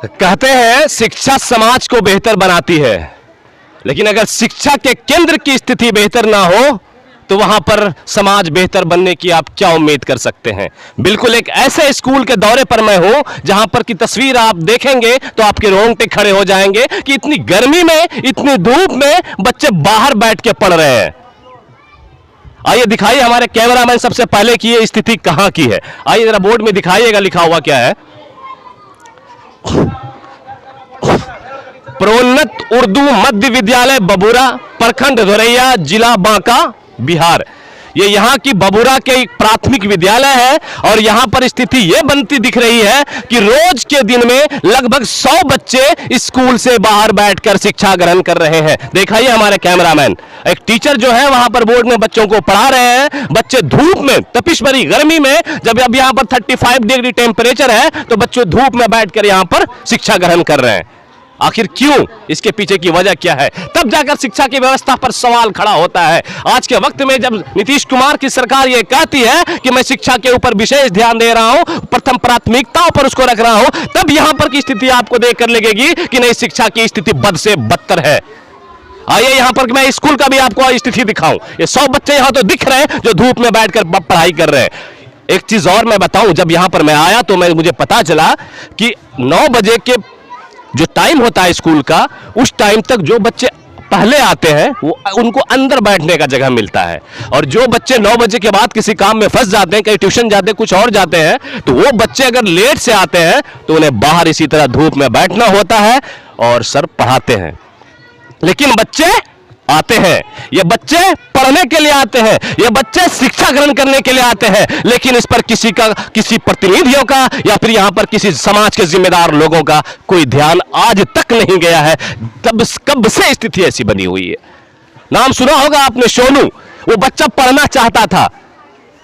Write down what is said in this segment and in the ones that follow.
कहते हैं शिक्षा समाज को बेहतर बनाती है, लेकिन अगर शिक्षा के केंद्र की स्थिति बेहतर ना हो तो वहां पर समाज बेहतर बनने की आप क्या उम्मीद कर सकते हैं। बिल्कुल एक ऐसे स्कूल के दौरे पर मैं हूं जहां पर की तस्वीर आप देखेंगे तो आपके रोंगटे खड़े हो जाएंगे कि इतनी गर्मी में, इतनी धूप में बच्चे बाहर बैठ के पढ़ रहे हैं। आइए दिखाइए हमारे कैमरामैन सबसे पहले की ये स्थिति कहां की है। आइए जरा बोर्ड में दिखाइएगा लिखा हुआ क्या है। प्रोन्नत उर्दू मध्य विद्यालय बबूरा, प्रखंड धोरैया, जिला बांका, बिहार। ये यहाँ की बबूरा के एक प्राथमिक विद्यालय है और यहाँ पर स्थिति ये बनती दिख रही है कि रोज के दिन में लगभग 100 बच्चे स्कूल से बाहर बैठकर शिक्षा ग्रहण कर रहे हैं। दिखाइए हमारे कैमरामैन, एक टीचर जो है वहां पर बोर्ड में बच्चों को पढ़ा रहे हैं। बच्चे धूप में, तपिश भरी गर्मी में, जब अब यहाँ पर 35 डिग्री टेम्परेचर है तो बच्चे धूप में बैठकर यहाँ पर शिक्षा ग्रहण कर रहे हैं। आखिर क्यों, इसके पीछे की वजह क्या है, तब जाकर शिक्षा की व्यवस्था पर सवाल खड़ा होता है। आज के वक्त में जब नीतीश कुमार की सरकार ये कहती है कि मैं शिक्षा के ऊपर विशेष ध्यान दे रहा हूं, प्रथम प्राथमिकताओं पर उसको रख रहा हूं, तब यहां पर की स्थिति आपको देखकर लगेगी कि नहीं, शिक्षा की स्थिति बद से बदतर है। आइए यहां पर मैं स्कूल का भी आपको स्थिति दिखाऊं। ये 100 बच्चे यहां तो दिख रहे हैं जो धूप में बैठकर पढ़ाई कर रहे हैं। एक चीज और मैं बताऊं, जब यहां पर मैं आया तो मुझे पता चला कि 9 बजे के जो टाइम होता है स्कूल का, उस टाइम तक जो बच्चे पहले आते हैं वो उनको अंदर बैठने का जगह मिलता है, और जो बच्चे 9 बजे के बाद किसी काम में फंस जाते हैं, कहीं ट्यूशन जाते हैं, कुछ और जाते हैं, तो वो बच्चे अगर लेट से आते हैं तो उन्हें बाहर इसी तरह धूप में बैठना होता है और सर पढ़ाते हैं। लेकिन बच्चे आते हैं, ये बच्चे पढ़ने के लिए आते हैं, ये बच्चे शिक्षा ग्रहण करने के लिए आते हैं, लेकिन इस पर किसी प्रतिनिधियों का या फिर यहां पर किसी समाज के जिम्मेदार लोगों का कोई ध्यान आज तक नहीं गया है। तब कब से स्थिति ऐसी बनी हुई है। नाम सुना होगा आपने सोनू, वो बच्चा पढ़ना चाहता था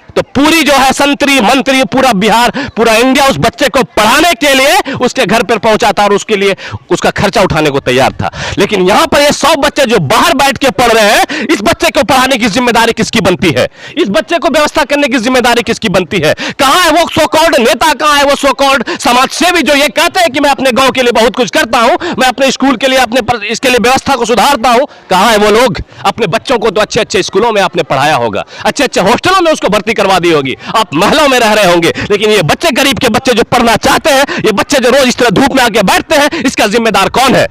तो पूरी जो है संतरी मंत्री, पूरा बिहार, पूरा इंडिया उस बच्चे को पढ़ाने के लिए उसके घर पर पहुंचा था और उसके लिए उसका खर्चा उठाने को तैयार था। लेकिन यहां पर ये 100 बच्चे जो बाहर बैठ के पढ़ रहे हैं, इस बच्चे को पढ़ाने की जिम्मेदारी किसकी बनती है, इस बच्चे को व्यवस्था करने की जिम्मेदारी किसकी बनती है। कहां है वो सो कॉल्ड नेता, कहां है वो सो कॉल्ड समाज सेवी जो ये कहते हैं कि मैं अपने गांव के लिए बहुत कुछ करता हूं, मैं अपने स्कूल के लिए, अपने इसके लिए व्यवस्था को सुधारता हूं। कहां है वो लोग। अपने बच्चों को तो अच्छे अच्छे स्कूलों में आपने पढ़ाया होगा, अच्छे अच्छे हॉस्टलों में उसको भर्ती करवा दी होगी, आप महलों में रह रहे होंगे, लेकिन ये बच्चे, गरीब के बच्चे जो पढ़ना चाहते हैं, ये बच्चे जो रोज इस तरह धूप में आके बैठते हैं, इसका जिम्मेदार कौन है,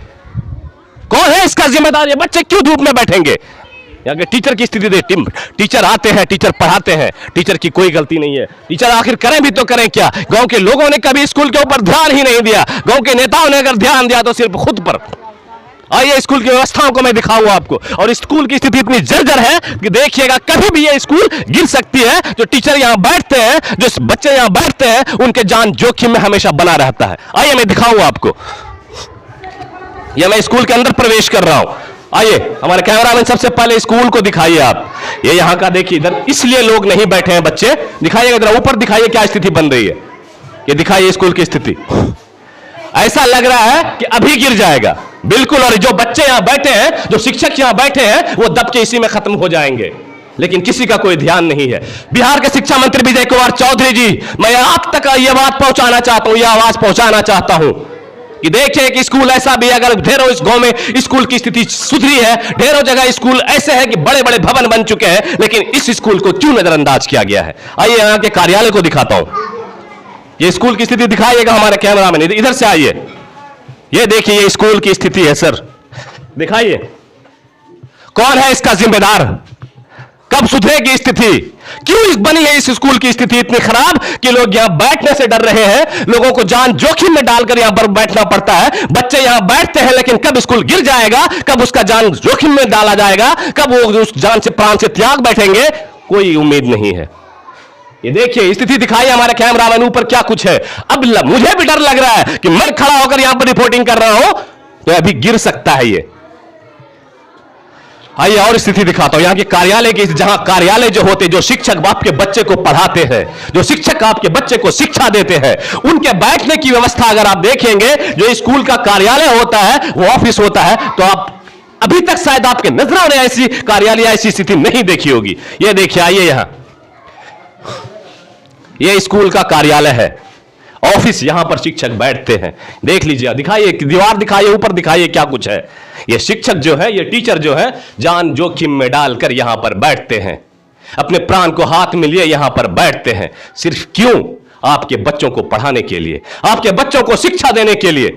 कौन है इसका जिम्मेदार। ये बच्चे क्यों धूप में बैठेंगे। यहाँ के टीचर की स्थिति देख, टीचर आते हैं, टीचर पढ़ाते हैं, टीचर की कोई गलती नहीं है। टीचर आखिर करें भी तो करें क्या। गांव के लोगों ने कभी स्कूल के ऊपर ध्यान ही नहीं दिया, गांव के नेताओं ने अगर ध्यान दिया तो सिर्फ खुद पर। आइए स्कूल की व्यवस्थाओं को मैं दिखाऊंगा आपको, और स्कूल की स्थिति इतनी जर्जर है कि देखिएगा कभी भी ये स्कूल गिर सकती है। जो टीचर यहां बैठते हैं, जो बच्चे यहां बैठते हैं, उनके जान जोखिम में हमेशा बना रहता है। आइए मैं दिखाऊंगा आपको, ये मैं स्कूल के अंदर प्रवेश कर रहा हूं। आइए हमारे कैमरामैन सबसे पहले स्कूल को दिखाइए आप। ये यहां का देखिए, इधर इसलिए लोग नहीं बैठे हैं बच्चे, दिखाइएगा इधर ऊपर दिखाइए क्या स्थिति बन रही है। ये दिखाइए स्कूल की स्थिति, ऐसा लग रहा है कि अभी गिर जाएगा बिल्कुल। और जो बच्चे यहां बैठे हैं, जो शिक्षक यहां बैठे हैं, वो दब के इसी में खत्म हो जाएंगे, लेकिन किसी का कोई ध्यान नहीं है। बिहार के शिक्षा मंत्री विजय कुमार चौधरी जी, मैं आप तक यह बात पहुंचाना चाहता हूं, यह आवाज पहुंचाना चाहता हूं कि देखिए कि स्कूल ऐसा भी, अगर ढेरों इस गांव में स्कूल की स्थिति सुधरी है, ढेरों जगह स्कूल ऐसे हैं कि बड़े बड़े भवन बन चुके हैं, लेकिन इस स्कूल को क्यों नजरअंदाज किया गया है। आइए यहां के कार्यालय को दिखाता हूं, ये स्कूल की स्थिति दिखाइएगा हमारे कैमरामैन, इधर से आइए। ये देखिए ये स्कूल की स्थिति है सर, दिखाइए कौन है इसका जिम्मेदार, कब सुधरेगी स्थिति, क्यों बनी है इस स्कूल की स्थिति इतनी खराब कि लोग यहां बैठने से डर रहे हैं, लोगों को जान जोखिम में डालकर यहां पर बैठना पड़ता है। बच्चे यहां बैठते हैं, लेकिन कब स्कूल गिर जाएगा, कब उसका जान जोखिम में डाला जाएगा, कब वो उस जान से प्राण से त्याग बैठेंगे, कोई उम्मीद नहीं है। ये देखिए स्थिति दिखाइए हमारे कैमरामैन, ऊपर क्या कुछ है। अब मुझे भी डर लग रहा है कि मैं खड़ा होकर यहां पर रिपोर्टिंग कर रहा हूं तो अभी गिर सकता है ये। आइए और स्थिति दिखाता हूं यहां के कार्यालय की, जहां कार्यालय जो होते, जो शिक्षक आपके बच्चे को पढ़ाते हैं, जो शिक्षक आपके बच्चे को शिक्षा देते हैं, उनके बैठने की व्यवस्था अगर आप देखेंगे, जो स्कूल का कार्यालय होता है, वो ऑफिस होता है, तो आप अभी तक शायद आपके नजरों ने ऐसी कार्यालय, ऐसी स्थिति नहीं देखी होगी। ये देखिए, आइए यहां, ये स्कूल का कार्यालय है ऑफिस, यहां पर शिक्षक बैठते हैं। देख लीजिए, दिखाइए, दीवार दिखाइए, ऊपर दिखाइए क्या कुछ है। ये शिक्षक जो है, ये टीचर जो है, जान जोखिम में डालकर यहां पर बैठते हैं, अपने प्राण को हाथ में लिए यहां पर बैठते हैं। सिर्फ क्यों? आपके बच्चों को पढ़ाने के लिए, आपके बच्चों को शिक्षा देने के लिए।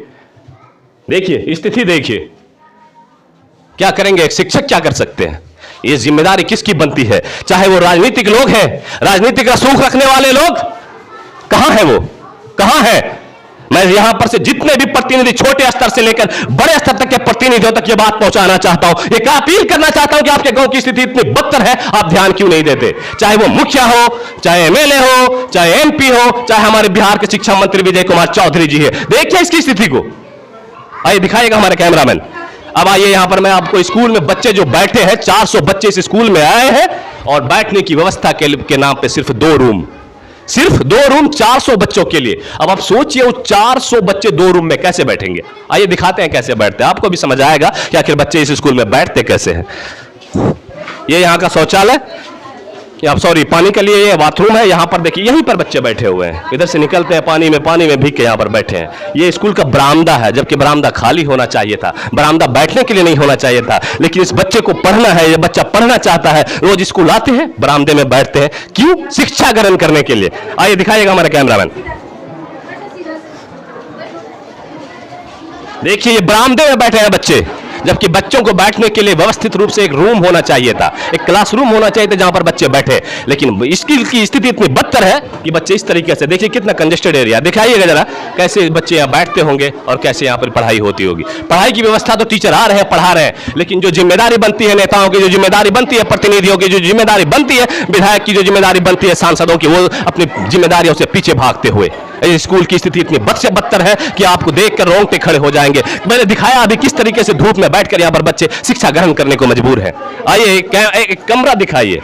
देखिए स्थिति, देखिए क्या करेंगे एक शिक्षक, क्या कर सकते हैं। ये जिम्मेदारी किसकी बनती है? चाहे वो राजनीतिक लोग हैं, राजनीतिक रसूख रखने वाले लोग, कहां है वो, कहां है? मैं यहां पर से जितने भी प्रतिनिधि, छोटे स्तर से लेकर बड़े स्तर तक के प्रतिनिधियों तक ये बात पहुंचाना चाहता हूं, एक अपील करना चाहता हूं कि आपके गांव की स्थिति इतनी बदतर है, आप ध्यान क्यों नहीं देते? चाहे वो मुखिया हो, चाहे एमएलए हो, चाहे एमपी हो, चाहे हमारे बिहार के शिक्षा मंत्री विजय कुमार चौधरी जी है। देखिए इसकी स्थिति को, आइए दिखाएगा हमारे कैमरामैन। अब आइए यहां पर, मैं आपको स्कूल में बच्चे जो बैठे हैं, 400 बच्चे इस स्कूल में आए हैं और बैठने की व्यवस्था के नाम पे सिर्फ 2 रूम, सिर्फ 2 रूम 400 बच्चों के लिए। अब आप सोचिए वो 400 बच्चे 2 रूम में कैसे बैठेंगे। आइए दिखाते हैं कैसे बैठते हैं, आपको भी समझ आएगा कि आखिर बच्चे इस स्कूल में बैठते कैसे हैं। ये यहां का शौचालय, आप सॉरी पानी के लिए ये बाथरूम है। यहां पर देखिए, यहीं पर बच्चे बैठे हुए हैं, इधर से निकलते हैं पानी में भीग के यहां पर बैठे हैं। ये स्कूल का बरामदा है, जबकि बरामदा खाली होना चाहिए था, बरामदा बैठने के लिए नहीं होना चाहिए था। लेकिन इस बच्चे को पढ़ना है, ये बच्चा पढ़ना चाहता है, रोज स्कूल आते हैं, बरामदे में बैठते हैं। क्यों? शिक्षा ग्रहण करने के लिए। आइए दिखाइएगा हमारे कैमरामैन। देखिए ये बरामदे में बैठे हैं बच्चे, जबकि बच्चों को बैठने के लिए व्यवस्थित रूप से एक रूम होना चाहिए था, एक क्लासरूम होना चाहिए था जहां पर बच्चे बैठे। लेकिन इसकी स्थिति इतनी बदतर है कि बच्चे इस तरीके से, देखिए कितना कंजेस्टेड एरिया, दिखाइएगा जरा कैसे बच्चे यहाँ बैठते होंगे और कैसे यहाँ पर पढ़ाई होती होगी। पढ़ाई की व्यवस्था तो टीचर आ रहे हैं, पढ़ा रहे हैं, लेकिन जो जिम्मेदारी बनती है नेताओं की, जो जिम्मेदारी बनती है प्रतिनिधियों की, जो जिम्मेदारी बनती है विधायक की, जो जिम्मेदारी बनती है सांसदों की, वो अपनी जिम्मेदारियों से पीछे भागते हुए। स्कूल की स्थिति इतनी बद से बदतर है कि आपको देखकर रोंगटे खड़े हो जाएंगे। मैंने दिखाया अभी किस तरीके से धूप में बैठकर यहाँ पर बच्चे शिक्षा ग्रहण करने को मजबूर हैं। आइए एक कमरा दिखाइए,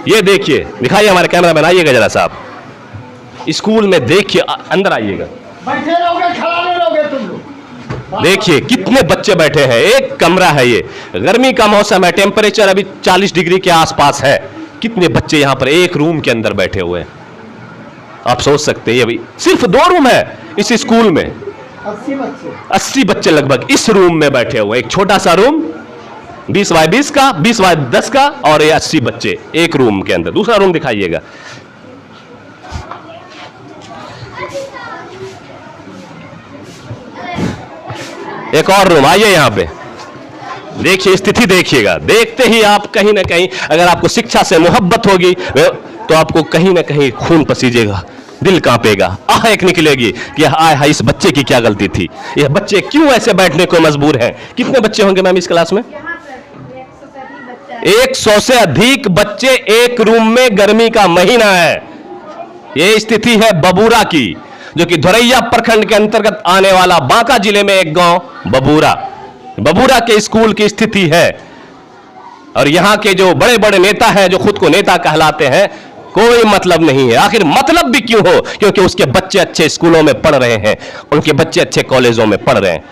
ये देखिए, दिखाइए हमारे कैमरामैन, आइएगा जरा साहब स्कूल में, देखिए अंदर आइएगा, बैठे रहोगे खड़ा नहीं रहोगे तुम लोग। देखिए कितने बच्चे बैठे हैं। एक कमरा है, ये गर्मी का मौसम है, टेम्परेचर अभी 40 डिग्री के आसपास है। कितने बच्चे यहाँ पर एक रूम के अंदर बैठे हुए हैं, आप सोच सकते हैं। अभी सिर्फ 2 रूम है इस स्कूल में, 80 बच्चे लगभग इस रूम में बैठे हुए। एक छोटा सा रूम 20 बाय 20 का, 20 बाय 10 का, और ये 80 बच्चे एक रूम के अंदर। दूसरा रूम दिखाइएगा, एक और रूम, आइए यहां पे देखिए स्थिति, देखिएगा। देखते ही आप कहीं ना कहीं, अगर आपको शिक्षा से मोहब्बत होगी तो आपको कहीं ना कहीं खून पसीजेगा, दिल कांपेगा, आह एक निकलेगी कि आय हाय इस बच्चे की क्या गलती थी, ये बच्चे क्यों ऐसे बैठने को मजबूर हैं। कितने बच्चे होंगे मैम इस क्लास में? 100 से अधिक बच्चे एक रूम में, गर्मी का महीना है। ये स्थिति है बबूरा की, जो कि धोरैया प्रखंड के अंतर्गत आने वाला बांका जिले में एक गांव बबूरा के स्कूल की स्थिति है। और यहां के जो बड़े बड़े नेता हैं, जो खुद को नेता कहलाते हैं, कोई मतलब नहीं है। आखिर मतलब भी क्यों हो? क्योंकि उसके बच्चे अच्छे स्कूलों में पढ़ रहे हैं, उनके बच्चे अच्छे कॉलेजों में पढ़ रहे हैं।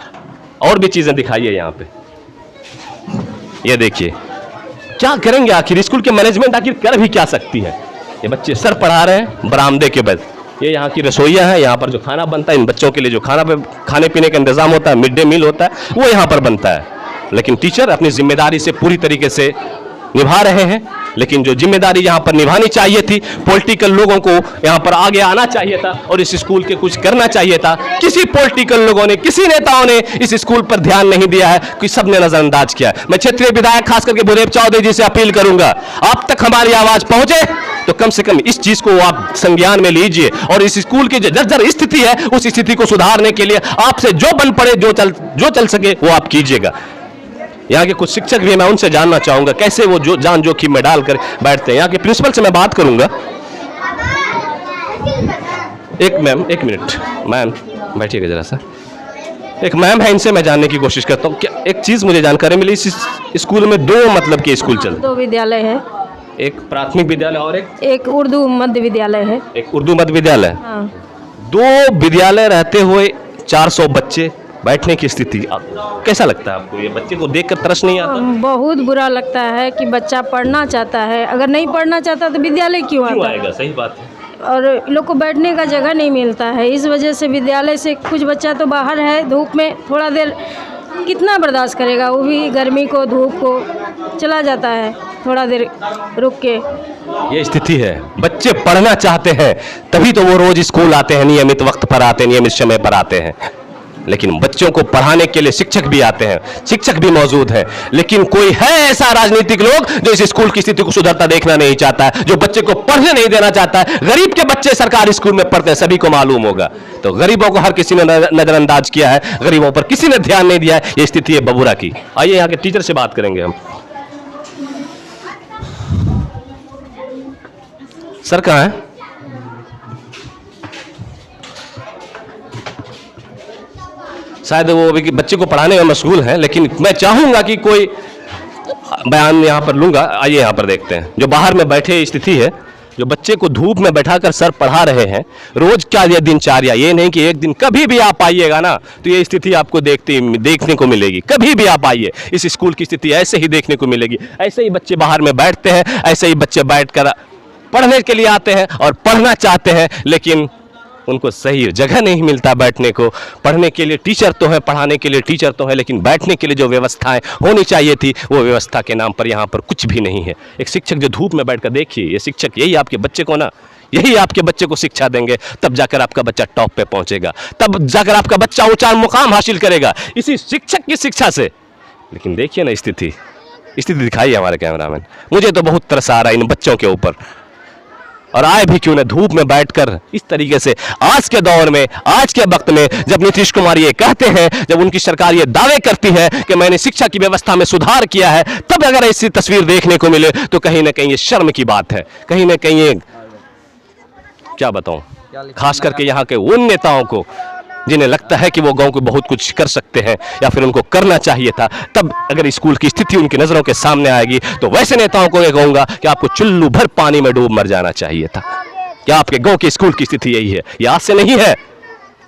और भी चीजें दिखाइए यहां पे, ये देखिए क्या करेंगे आखिर स्कूल के मैनेजमेंट, आखिर कर भी क्या सकती है। ये बच्चे सर पढ़ा रहे हैं बरामदे के बाद। ये यहाँ की रसोइयाँ हैं, यहाँ पर जो खाना बनता है इन बच्चों के लिए, जो खाने पीने का इंतजाम होता है, मिड डे मील होता है, वो यहाँ पर बनता है। लेकिन टीचर अपनी जिम्मेदारी से पूरी तरीके से निभा रहे हैं। लेकिन जो जिम्मेदारी यहाँ पर निभानी चाहिए थी, पॉलिटिकल लोगों को यहाँ पर आगे आना चाहिए था और इस स्कूल के कुछ करना चाहिए था। किसी पॉलिटिकल लोगों ने, किसी नेताओं ने इस स्कूल पर ध्यान नहीं दिया है, कि सबने नजरअंदाज किया। मैं क्षेत्रीय विधायक खास करके भूदेव चौधरी जी से अपील करूंगा, आप तक हमारी आवाज पहुंचे तो कम से कम इस चीज को आप संज्ञान में लीजिए और इस स्कूल की जो जर्जर स्थिति है, उस स्थिति को सुधारने के लिए आपसे जो बन पड़े, जो चल सके वो आप कीजिएगा। यहाँ के कुछ शिक्षक भी, मैं उनसे जानना चाहूंगा कैसे वो जो जान जोखिम में डालकर बैठते हैं। यहाँ के प्रिंसिपल से मैं बात करूंगा। एक मिनट मैम बैठिएगा जरा सा। एक मैम है, इनसे मैं जानने की कोशिश करता हूँ। क्या एक चीज मुझे जानकारी मिली, इस स्कूल में 2 मतलब के स्कूल चलते, 2 विद्यालय है, एक प्राथमिक विद्यालय और एक उर्दू मध्य विद्यालय है। एक उर्दू मध्य विद्यालय। हाँ। 2 विद्यालय रहते हुए 400 बच्चे बैठने की स्थिति, कैसा लगता है आपको? ये बच्चे को देखकर तरस नहीं आता? बहुत बुरा लगता है कि बच्चा पढ़ना चाहता है, अगर नहीं पढ़ना चाहता तो विद्यालय क्यों आता? आएगा? सही बात है। और इन लोग को बैठने का जगह नहीं मिलता है। इस वजह से विद्यालय से कुछ बच्चा तो बाहर है, धूप में थोड़ा देर कितना बर्दाश्त करेगा, वो भी गर्मी को धूप को चला जाता है थोड़ा देर रुक के। ये स्थिति है। बच्चे पढ़ना चाहते हैं तभी तो वो रोज स्कूल आते हैं, नियमित वक्त पर आते हैं, नियमित समय पर आते हैं। लेकिन बच्चों को पढ़ाने के लिए शिक्षक भी आते हैं, शिक्षक भी मौजूद है, लेकिन कोई है ऐसा राजनीतिक लोग जो इस स्कूल की स्थिति को सुधरता देखना नहीं चाहता है, जो बच्चे को पढ़ने नहीं देना चाहता है। गरीब के बच्चे सरकारी स्कूल में पढ़ते हैं, सभी को मालूम होगा। तो गरीबों को हर किसी ने नजरअंदाज किया है, गरीबों पर किसी ने ध्यान नहीं दिया है। ये स्थिति है बबूरा की। आइए यहाँ के टीचर से बात करेंगे हम। सर कहाँ है? शायद वो अभी बच्चे को पढ़ाने में मशगूल है, लेकिन मैं चाहूंगा कि कोई बयान यहाँ पर लूंगा। आइए यहाँ पर देखते हैं। जो बाहर में बैठे स्थिति है, जो बच्चे को धूप में बैठाकर सर पढ़ा रहे हैं, रोज क्या ये दिनचर्या, ये नहीं कि एक दिन कभी भी आप आइएगा ना तो ये स्थिति आपको देखने को मिलेगी। कभी भी आप आइए, इस स्कूल की स्थिति ऐसे ही देखने को मिलेगी। ऐसे ही बच्चे बाहर में बैठते हैं, ऐसे ही बच्चे बैठकर पढ़ने के लिए आते हैं और पढ़ना चाहते हैं, लेकिन उनको सही जगह नहीं मिलता बैठने को। पढ़ने के लिए टीचर तो है, पढ़ाने के लिए टीचर तो है, लेकिन बैठने के लिए जो व्यवस्थाएं होनी चाहिए थी वो व्यवस्था के नाम पर यहाँ पर कुछ भी नहीं है। एक शिक्षक जो धूप में बैठकर, देखिए ये शिक्षक यही आपके बच्चे को ना, यही आपके बच्चे को शिक्षा देंगे, तब जाकर आपका बच्चा टॉप पे पहुंचेगा, तब जाकर आपका बच्चा ऊंचा मुकाम हासिल करेगा इसी शिक्षक की शिक्षा से। लेकिन देखिए ना स्थिति दिखाइए हमारे कैमरामैन। मुझे तो बहुत तरस आ रहा है इन बच्चों के ऊपर। और आए भी क्यों न धूप में बैठकर इस तरीके से। आज के दौर में, आज के वक्त में, जब नीतीश कुमार ये कहते हैं, जब उनकी सरकार ये दावे करती है कि मैंने शिक्षा की व्यवस्था में सुधार किया है, तब अगर ऐसी तस्वीर देखने को मिले तो कहीं ना कहीं ये शर्म की बात है। कहीं ना कहीं ये क्या बताऊं, खास करके यहाँ के उन नेताओं को जिन्हें लगता है कि वो गांव को बहुत कुछ कर सकते हैं या फिर उनको करना चाहिए था, तब अगर स्कूल की स्थिति उनकी नजरों के सामने आएगी तो वैसे नेताओं को ये कहूंगा कि आपको चुल्लू भर पानी में डूब मर जाना चाहिए था। क्या आपके गांव की स्कूल की स्थिति यही है? ये आज से नहीं है,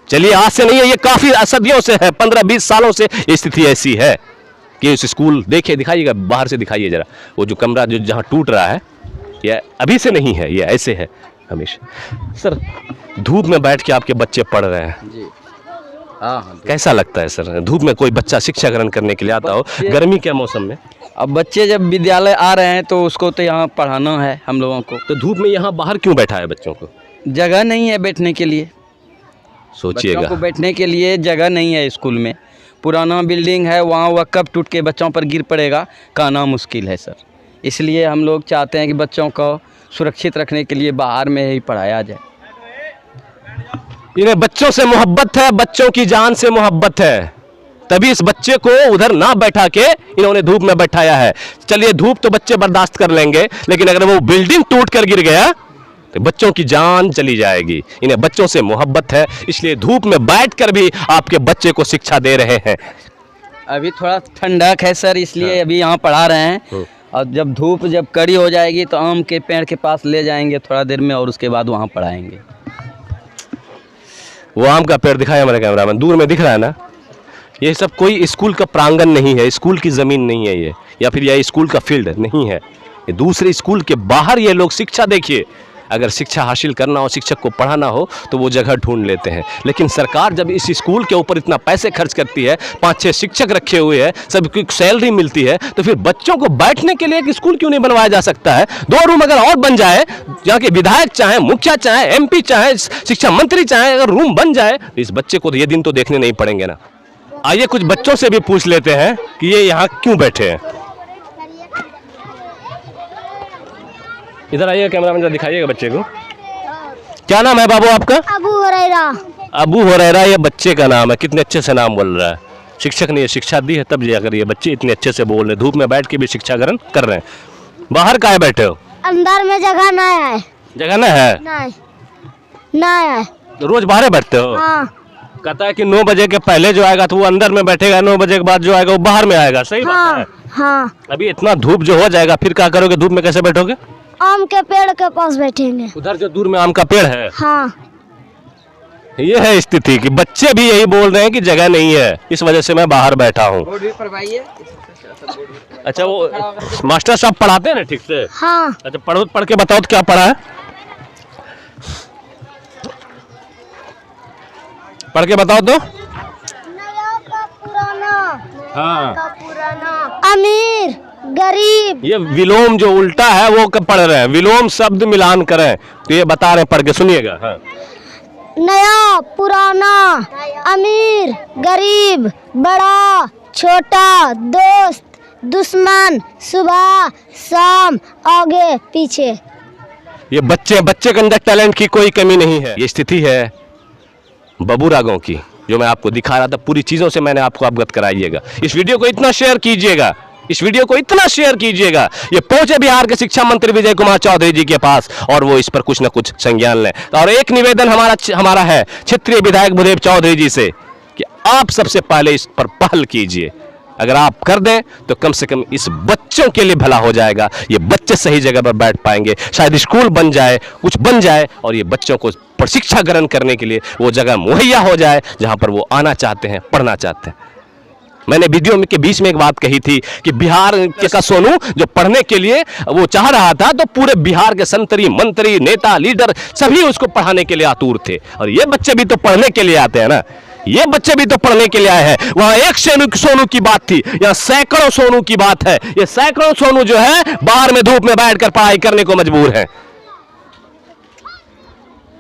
चलिए आज से नहीं है, ये काफी सदियों से है, 15-20 सालों से ये स्थिति ऐसी है कि उस स्कूल देखिए, दिखाइएगा बाहर से, दिखाइए जरा वो जो कमरा जो जहाँ टूट रहा है, ये अभी से नहीं है, ये ऐसे है हमेशा। सर धूप में बैठ के आपके बच्चे पढ़ रहे हैं जी, हाँ, कैसा लगता है सर? धूप में कोई बच्चा शिक्षा ग्रहण करने के लिए आता हो गर्मी के मौसम में? अब बच्चे जब विद्यालय आ रहे हैं तो उसको तो यहाँ पढ़ाना है हम लोगों को। तो धूप में यहाँ बाहर क्यों बैठा है बच्चों को? जगह नहीं है बैठने के लिए, सोचिएगा, बच्चों को बैठने के लिए जगह नहीं है स्कूल में। पुराना बिल्डिंग है, वहाँ वह कब टूट के बच्चों पर गिर पड़ेगा कहना मुश्किल है सर। इसलिए हम लोग चाहते हैं कि बच्चों को सुरक्षित रखने के लिए बाहर में ही पढ़ाया जाए। इन्हें बच्चों से मोहब्बत है, बच्चों की जान से मोहब्बत है, तभी इस बच्चे को उधर ना बैठा के इन्होंने धूप में बैठाया है। चलिए धूप तो बच्चे बर्दाश्त कर लेंगे, लेकिन अगर वो बिल्डिंग टूट कर गिर गया तो बच्चों की जान चली जाएगी। इन्हें बच्चों से मोहब्बत है, इसलिए धूप में बैठकर भी आपके बच्चे को शिक्षा दे रहे हैं। अभी थोड़ा ठंडक है सर, इसलिए अभी यहाँ पढ़ा रहे हैं। और जब धूप जब कड़ी हो जाएगी तो आम के पेड़ के पास ले जाएंगे थोड़ा देर में, और उसके बाद वहाँ पढ़ाएंगे। वो आम का पेड़ दिखाया हमारे कैमरामैन, दूर में दिख रहा है ना? ये सब कोई स्कूल का प्रांगण नहीं है, स्कूल की ज़मीन नहीं है ये, या फिर यह स्कूल का फील्ड नहीं है। ये दूसरे स्कूल के बाहर ये लोग शिक्षा, देखिए अगर शिक्षा हासिल करना हो, शिक्षक को पढ़ाना हो तो वो जगह ढूंढ लेते हैं। लेकिन सरकार जब इस स्कूल के ऊपर इतना पैसे खर्च करती है, 5-6 शिक्षक रखे हुए हैं, सबकी सैलरी मिलती है, तो फिर बच्चों को बैठने के लिए एक स्कूल क्यों नहीं बनवाया जा सकता है? 2 रूम अगर और बन जाए, यहाँ के विधायक चाहे, मुखिया चाहे, MP चाहे, शिक्षा मंत्री चाहे, अगर रूम बन जाए तो इस बच्चे को तो ये दिन तो देखने नहीं पड़ेंगे ना। आइए कुछ बच्चों से भी पूछ लेते हैं कि ये यहाँ क्यों बैठे हैं। इधर आइएगा, कैमरामैन जरा दिखाइएगा बच्चे को। क्या नाम है बाबू आपका? अबू हुरैरा। अबू हुरैरा ये बच्चे का नाम है। कितने अच्छे से नाम बोल रहा है। शिक्षक ने ये शिक्षा दी है, तब जाकर ये बच्चे इतने अच्छे से बोल रहे, धूप में बैठ के भी शिक्षा ग्रहण कर रहे हैं। बाहर काहे बैठे हो? अंदर में जगह ना है। जगह ना है? ना है। रोज बाहर बैठते हो? हाँ। कहता है कि 9 बजे के पहले जो आएगा तो वो अंदर में बैठेगा, 9 बजे के बाद जो आएगा वो बाहर में आएगा। सही बात है? हाँ। अभी इतना धूप जो हो जाएगा फिर क्या करोगे? धूप में कैसे बैठोगे? आम के पेड़ के पास बैठेंगे। उधर जो दूर में आम का पेड़ है? हाँ। ये है स्थिति कि बच्चे भी यही बोल रहे हैं कि जगह नहीं है, इस वजह से मैं बाहर बैठा हूँ। अच्छा, वो मास्टर साहब पढ़ाते हैं ना ठीक से? हाँ। अच्छा, पढ़ के बताओ तो क्या पढ़ा है? पढ़ के बताओ तो। नया का पुराना, हाँ, का पुराना, अमीर गरीब, ये विलोम जो उल्टा है वो पढ़ रहे हैं, विलोम शब्द मिलान करें, तो ये बता रहे हैं, पढ़ के सुनिएगा। हाँ। नया पुराना, अमीर गरीब, बड़ा छोटा, दोस्त दुश्मन, सुबह शाम, आगे पीछे। ये बच्चे के अंदर टैलेंट की कोई कमी नहीं है। ये स्थिति है बबूरा गांव की, जो मैं आपको दिखा रहा था, पूरी चीजों से मैंने आपको अवगत कराइएगा। इस वीडियो को इतना शेयर कीजिएगा, इस वीडियो को इतना शेयर कीजिएगा, ये पहुंचे बिहार के शिक्षा मंत्री विजय कुमार चौधरी जी के पास और वो इस पर कुछ न कुछ संज्ञान लें। और एक निवेदन हमारा है क्षेत्रीय विधायक भूदेव चौधरी जी से कि आप सबसे पहले इस पर पहल कीजिए। अगर आप कर दें तो कम से कम इस बच्चों के लिए भला हो जाएगा। ये बच्चे सही जगह पर बैठ पाएंगे, शायद स्कूल बन जाए, कुछ बन जाए, और ये बच्चों को प्रशिक्षा ग्रहण करने के लिए वो जगह मुहैया हो जाए जहां पर वो आना चाहते हैं, पढ़ना चाहते हैं। मैंने वीडियो के बीच में एक बात कही थी कि बिहार का सोनू जो पढ़ने के लिए वो चाह रहा था, तो पूरे बिहार के संतरी, मंत्री, नेता, लीडर सभी उसको पढ़ाने के लिए आतुर थे। और ये बच्चे भी तो पढ़ने के लिए आते हैं ना, ये बच्चे भी तो पढ़ने के लिए आए हैं। वहां एक सोनू की बात थी, यहाँ सैकड़ों सोनू की बात है। ये सैकड़ों सोनू जो है बाहर में धूप में बैठकर पढ़ाई करने को मजबूर है।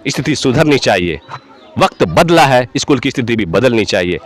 स्थिति सुधरनी चाहिए, वक्त बदला है, स्कूल की स्थिति भी बदलनी चाहिए।